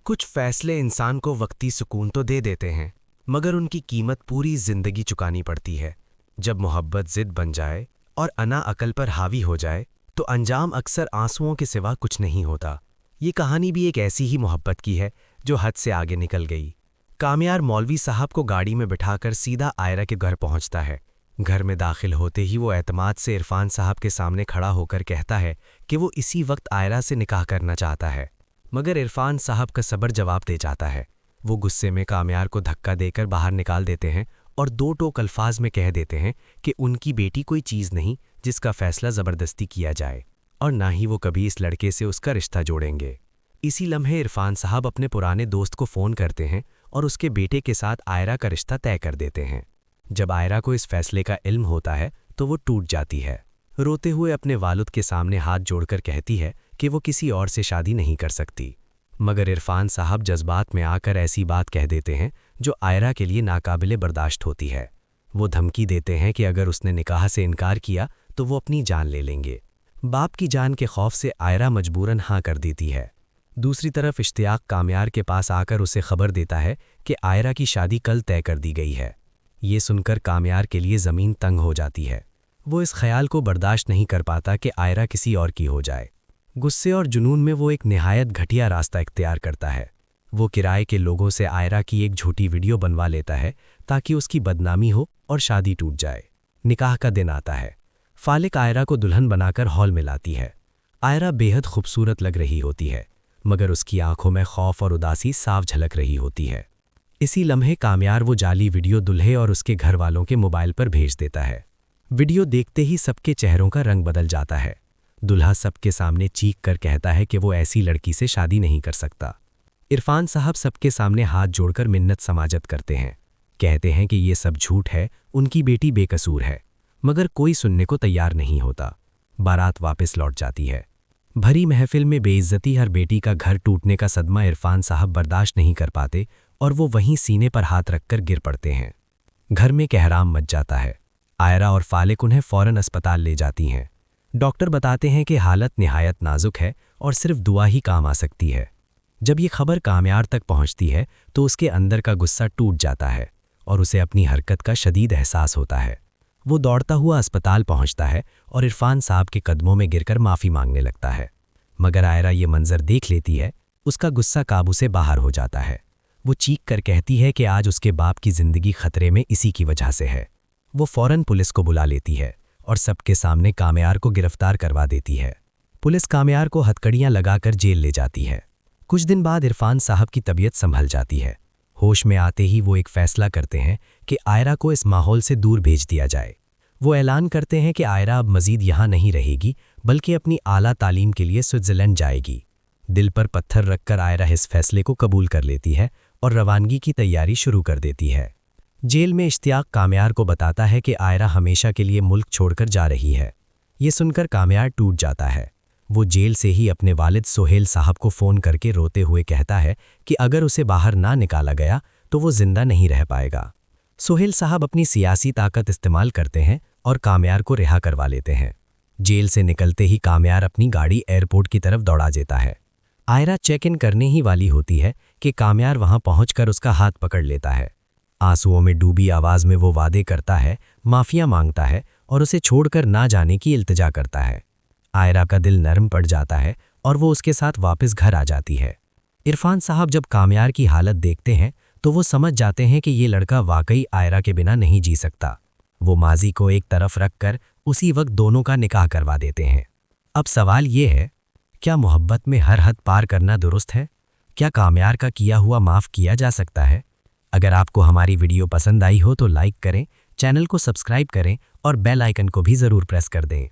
कुछ फैसले इंसान को वक्ती सुकून तो दे देते हैं, मगर उनकी कीमत पूरी जिंदगी चुकानी पड़ती है। जब मोहब्बत जिद बन जाए और अना अकल पर हावी हो जाए तो अंजाम अक्सर आंसुओं के सिवा कुछ नहीं होता। ये कहानी भी एक ऐसी ही मोहब्बत की है जो हद से आगे निकल गई। कामयार मौलवी साहब को गाड़ी में बिठाकर सीधा आयरा के घर पहुंचता है। घर में दाखिल होते ही वो एतमाद से इरफान साहब के सामने खड़ा होकर कहता है कि वो इसी वक्त आयरा से निकाह करना चाहता है, मगर इरफान साहब का सब्र जवाब दे जाता है। वो गुस्से में कामयार को धक्का देकर बाहर निकाल देते हैं और दो टोक अल्फाज में कह देते हैं कि उनकी बेटी कोई चीज़ नहीं जिसका फैसला ज़बरदस्ती किया जाए, और ना ही वो कभी इस लड़के से उसका रिश्ता जोड़ेंगे। इसी लम्हे इरफान साहब अपने पुराने दोस्त को फ़ोन करते हैं और उसके बेटे के साथ आयरा का रिश्ता तय कर देते हैं। जब आयरा को इस फैसले का इल्म होता है तो वो टूट जाती है। रोते हुए अपने वालिद के सामने हाथ जोड़कर कहती है कि वो किसी और से शादी नहीं कर सकती, मगर इरफान साहब जज्बात में आकर ऐसी बात कह देते हैं जो आयरा के लिए नाकाबिले बर्दाश्त होती है। वो धमकी देते हैं कि अगर उसने निकाह से इनकार किया तो वो अपनी जान ले लेंगे। बाप की जान के खौफ से आयरा मजबूरन हाँ कर देती है। दूसरी तरफ इश्तियाक कामयार के पास आकर उसे खबर देता है कि आयरा की शादी कल तय कर दी गई है। ये सुनकर कामयार के लिए ज़मीन तंग हो जाती है। वो इस ख्याल को बर्दाश्त नहीं कर पाता कि आयरा किसी और की हो जाए। गुस्से और जुनून में वो एक निहायत घटिया रास्ता इख्तियार करता है। वो किराए के लोगों से आयरा की एक झूठी वीडियो बनवा लेता है ताकि उसकी बदनामी हो और शादी टूट जाए। निकाह का दिन आता है। फालिक आयरा को दुल्हन बनाकर हॉल में लाती है। आयरा बेहद खूबसूरत लग रही होती है, मगर उसकी आंखों में खौफ और उदासी साफ झलक रही होती है। इसी लम्हे कामयार वो जाली वीडियो दुल्हे और उसके घर वालों के मोबाइल पर भेज देता है। वीडियो देखते ही सबके चेहरों का रंग बदल जाता है। दुल्हा सबके सामने चीख कर कहता है कि वो ऐसी लड़की से शादी नहीं कर सकता। इरफान साहब सबके सामने हाथ जोड़कर मिन्नत समाजत करते हैं, कहते हैं कि ये सब झूठ है, उनकी बेटी बेकसूर है, मगर कोई सुनने को तैयार नहीं होता। बारात वापस लौट जाती है। भरी महफिल में बेइज्जती हर बेटी का घर टूटने का सदमा इरफान साहब बर्दाश्त नहीं कर पाते और वो वहीं सीने पर हाथ रखकर गिर पड़ते हैं। घर में कहराम मच जाता है। आयरा और फालिक उन्हें फ़ौरन अस्पताल ले जाती हैं। डॉक्टर बताते हैं कि हालत निहायत नाजुक है और सिर्फ दुआ ही काम आ सकती है। जब ये खबर कामयार तक पहुंचती है तो उसके अंदर का गुस्सा टूट जाता है और उसे अपनी हरकत का शदीद एहसास होता है। वो दौड़ता हुआ अस्पताल पहुंचता है और इरफान साहब के कदमों में गिरकर माफ़ी मांगने लगता है, मगर आयरा ये मंजर देख लेती है। उसका गुस्सा काबू से बाहर हो जाता है। वो चीख कर कहती है कि आज उसके बाप की ज़िंदगी खतरे में इसी की वजह से है। वो फ़ौरन पुलिस को बुला लेती है और सबके सामने कामयार को गिरफ्तार करवा देती है। पुलिस कामयार को हथकड़ियाँ लगाकर जेल ले जाती है। कुछ दिन बाद इरफान साहब की तबीयत संभल जाती है। होश में आते ही वो एक फ़ैसला करते हैं कि आयरा को इस माहौल से दूर भेज दिया जाए। वो ऐलान करते हैं कि आयरा अब मज़ीद यहाँ नहीं रहेगी, बल्कि अपनी आला तालीम के लिए स्विट्ज़रलैंड जाएगी। दिल पर पत्थर रखकर आयरा इस फैसले को कबूल कर लेती है और रवानगी की तैयारी शुरू कर देती है। जेल में इश्तियाक कामयार को बताता है कि आयरा हमेशा के लिए मुल्क छोड़कर जा रही है। ये सुनकर कामयार टूट जाता है। वो जेल से ही अपने वालिद सोहेल साहब को फ़ोन करके रोते हुए कहता है कि अगर उसे बाहर ना निकाला गया तो वो जिंदा नहीं रह पाएगा। सोहेल साहब अपनी सियासी ताकत इस्तेमाल करते हैं और कामयार को रिहा करवा लेते हैं। जेल से निकलते ही कामयार अपनी गाड़ी एयरपोर्ट की तरफ दौड़ा देता है। आयरा चेक इन करने ही वाली होती है कि कामयार वहां पहुंचकर उसका हाथ पकड़ लेता है। आंसुओं में डूबी आवाज़ में वो वादे करता है, माफ़िया मांगता है और उसे छोड़कर ना जाने की इल्तिजा करता है। आयरा का दिल नरम पड़ जाता है और वो उसके साथ वापस घर आ जाती है। इरफान साहब जब कामयार की हालत देखते हैं तो वो समझ जाते हैं कि ये लड़का वाकई आयरा के बिना नहीं जी सकता। वो माजी को एक तरफ रखकर उसी वक्त दोनों का निकाह करवा देते हैं। अब सवाल ये है, क्या मोहब्बत में हर हद पार करना दुरुस्त है? क्या कामयार का किया हुआ माफ़ किया जा सकता है? अगर आपको हमारी वीडियो पसंद आई हो तो लाइक करें, चैनल को सब्सक्राइब करें और बेल आइकन को भी ज़रूर प्रेस कर दें।